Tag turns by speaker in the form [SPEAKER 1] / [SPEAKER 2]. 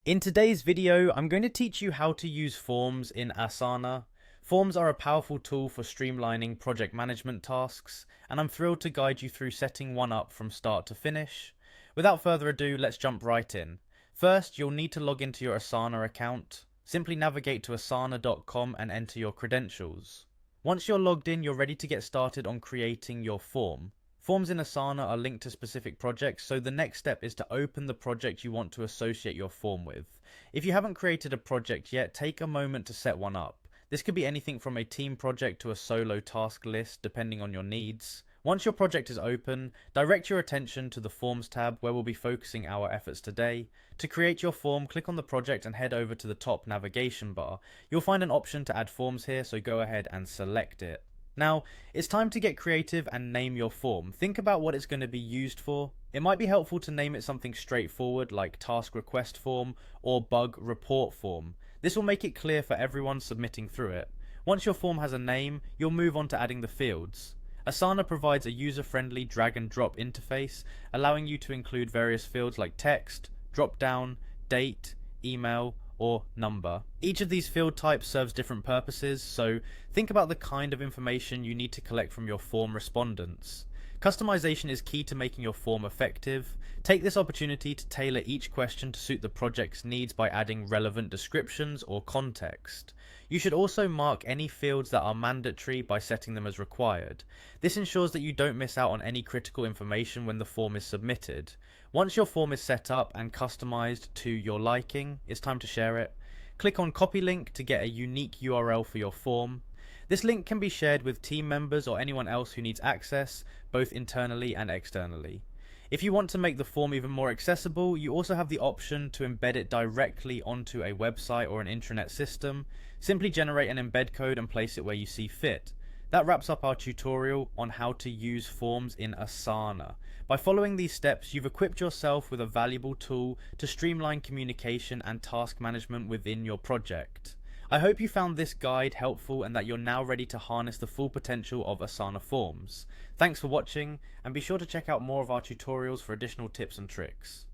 [SPEAKER 1] In today's video, I'm going to teach you how to use forms in Asana. Forms are a powerful tool for streamlining project management tasks, and I'm thrilled to guide you through setting one up from start to finish. Without further ado, let's jump right in. First, you'll need to log into your Asana account. Simply navigate to asana.com and enter your credentials. Once you're logged in, you're ready to get started on creating your form. Forms in Asana are linked to specific projects, so the next step is to open the project you want to associate your form with. If you haven't created a project yet, take a moment to set one up. This could be anything from a team project to a solo task list, depending on your needs. Once your project is open, direct your attention to the Forms tab where we'll be focusing our efforts today. To create your form, click on the project and head over to the top navigation bar. You'll find an option to add forms here, so go ahead and select it. Now, it's time to get creative and name your form. Think about what it's going to be used for. It might be helpful to name it something straightforward like task request form or bug report form. This will make it clear for everyone submitting through it. Once your form has a name, you'll move on to adding the fields. Asana provides a user-friendly drag and drop interface, allowing you to include various fields like text, drop down, date, email, or number. Each of these field types serves different purposes, so think about the kind of information you need to collect from your form respondents. Customization is key to making your form effective. Take this opportunity to tailor each question to suit the project's needs by adding relevant descriptions or context. You should also mark any fields that are mandatory by setting them as required. This ensures that you don't miss out on any critical information when the form is submitted. Once your form is set up and customized to your liking, it's time to share it. Click on Copy Link to get a unique URL for your form. This link can be shared with team members or anyone else who needs access, both internally and externally. If you want to make the form even more accessible, you also have the option to embed it directly onto a website or an intranet system. Simply generate an embed code and place it where you see fit. That wraps up our tutorial on how to use forms in Asana. By following these steps, you've equipped yourself with a valuable tool to streamline communication and task management within your project. I hope you found this guide helpful and that you're now ready to harness the full potential of Asana Forms. Thanks for watching, and be sure to check out more of our tutorials for additional tips and tricks.